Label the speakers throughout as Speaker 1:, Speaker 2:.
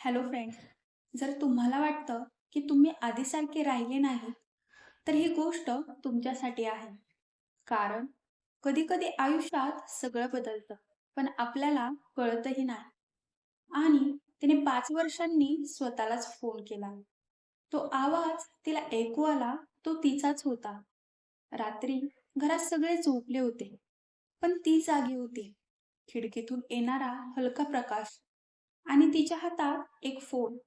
Speaker 1: Hello friends. जर तुम्हाला वाटतं की तुम्ही आधीसारखे राहिले नाही, तर ही गोष्ट तुमच्यासाठी आहे. कारण कधी-कधी आयुष्यात सगळं बदलतं, पण आपल्याला कळतही नाही. आणि तिने 5 वर्षांनी स्वतःलाच फोन केला. तो आवाज तिला ऐकू आला, तो तिचाच होता. रात्री घरात सगळे झोपले होते, पण ती जागी होती. खिडकीतून येणारा हलका प्रकाश आणि तिच्या हातात एक फोन.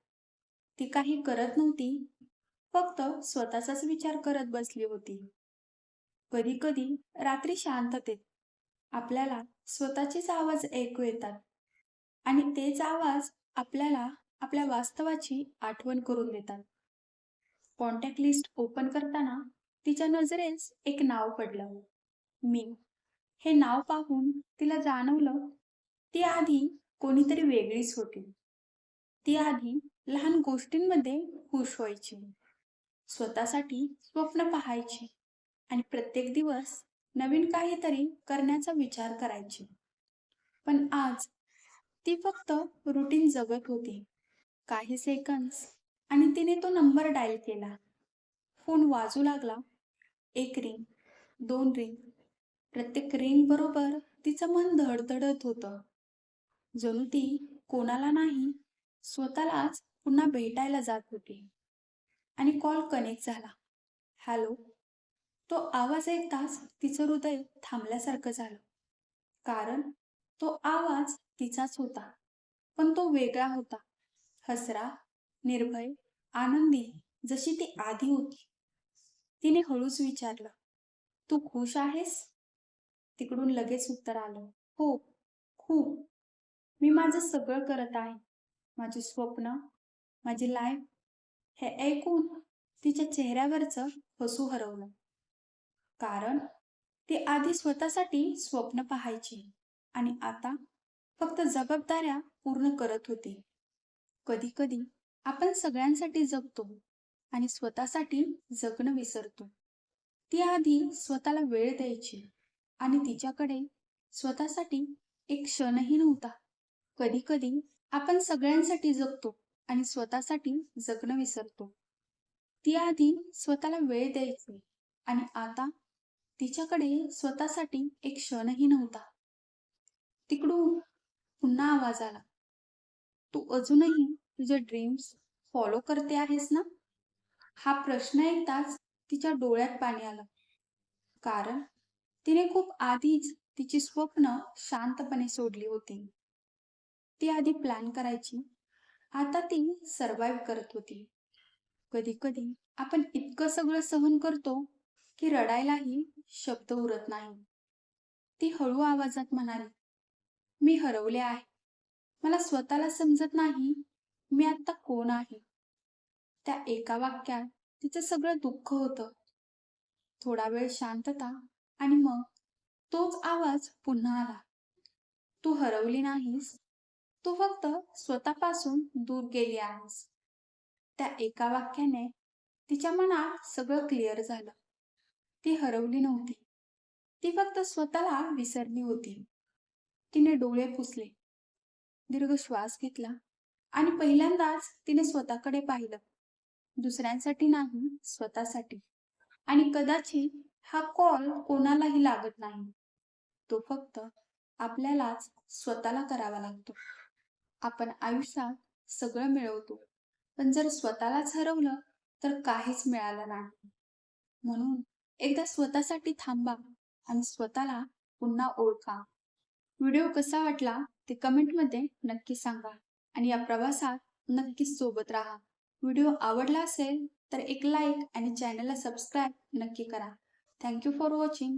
Speaker 1: ती काही करत नव्हती, फक्त स्वतःचाच विचार करत बसली होती. कधी-कधी रात्री शांततेत आपल्याला स्वतःचेच आवाज ऐकू येतात आणि तेच आवाज आपल्याला आपल्या वास्तवाची आठवण करून देतात. कॉन्टॅक्ट लिस्ट ओपन करताना तिच्या नजरेस एक नाव पडलं. मी. हे नाव पाहून तिला जाणवलं, ती आधी कोणीतरी वेगळीच होती. ती आधी लहान गोष्टींमध्ये खुश व्हायची, स्वतःसाठी स्वप्न पाहायची आणि प्रत्येक दिवस नवीन काहीतरी करण्याचा विचार करायची. पण आज ती फक्त रुटीन जगत होती. काही सेकंड्स आणि तिने तो नंबर डायल केला. फोन वाजू लागला. एक रिंग, दोन रिंग. प्रत्येक रिंग बरोबर तिचं मन धडधडत होतं. जणू ती कोणाला नाही, स्वतःलाच पुन्हा भेटायला जात होती. आणि कॉल कनेक्ट झाला. हॅलो. तो आवाज ऐकताच तिचं हृदय थांबल्यासारखं झालं. कारण तो आवाज तिचाच होता, पण तो वेगळा होता. हसरा, निर्भय, आनंदी, जशी ती आधी होती. तिने हळूच विचारलं, तू खुश आहेस? तिकडून लगेच उत्तर आलं, हो, खूप. मी माझं सगळं करत आहे. माझी स्वप्न, माझी लाईफ. हे ऐकून तिच्या चेहऱ्यावरचं हसू हरवलं. कारण ती आधी स्वतःसाठी स्वप्न पाहायची आणि आता फक्त जबाबदाऱ्या पूर्ण करत होती. कधी-कधी आपण सगळ्यांसाठी जगतो आणि स्वतःसाठी जगणं विसरतो. ती आधी स्वतःला वेळ द्यायची आणि तिच्याकडे स्वतःसाठी एक क्षणही नव्हता. कधी-कधी आपण सगळ्यांसाठी जगतो आणि स्वतःसाठी जगणं विसरतो. ती आधी स्वतःला वेळ द्यायची आणि आता तिच्याकडे स्वतःसाठी एक क्षणही नव्हता. तिकडून पुन्हा आवाज आला. तू अजूनही तुझे ड्रीम्स फॉलो करते आहेस ना? हा प्रश्न ऐकताच तिच्या डोळ्यात पाणी आलं. कारण तिने खूप आधीच तिची स्वप्न शांतपणे सोडली होती. ती आधी प्लॅन करायची, आता ती सर्व्हाइव्ह करत होती. कधी-कधी आपण इतकं सगळं सहन करतो, की रडायलाही शब्द उरत नाही. ती हळू आवाजात म्हणाली, मी हरवले आहे. मला स्वतःला समजत नाही, मी आता कोण आहे. त्या एका वाक्यात तिचं सगळं दुःख होतं. थोडा वेळ शांतता आणि मग तोच आवाज पुन्हा आला. तू हरवली नाहीस, तू फक्त स्वतःपासून दूर गेली आहेस. त्या एका वाक्याने तिच्या मनात सगळं क्लिअर झालं. ती हरवली नव्हती. ती फक्त स्वतःला विसरली होती. तिने डोळे पुसले, दीर्घ श्वास घेतला आणि पहिल्यांदाच तिने स्वतःकडे पाहिलं. दुसऱ्यांसाठी नाही, स्वतःसाठी. आणि कदाचित हा कॉल कोणालाही लागत नाही. तो फक्त आपल्यालाच स्वतःला करावा लागतो. आपण आयुष्यात सगळं मिळवतो, पण जर स्वतःलाच हरवलं तर काहीच मिळालं नाही. म्हणून एकदा स्वतःसाठी थांबा आणि स्वतःला पुन्हा ओळखा. व्हिडिओ कसा वाटला ते कमेंटमध्ये नक्की सांगा आणि या प्रवासात नक्कीच सोबत राहा. व्हिडिओ आवडला असेल तर एक लाईक आणि चॅनलला सबस्क्राईब नक्की करा. Thank you for watching.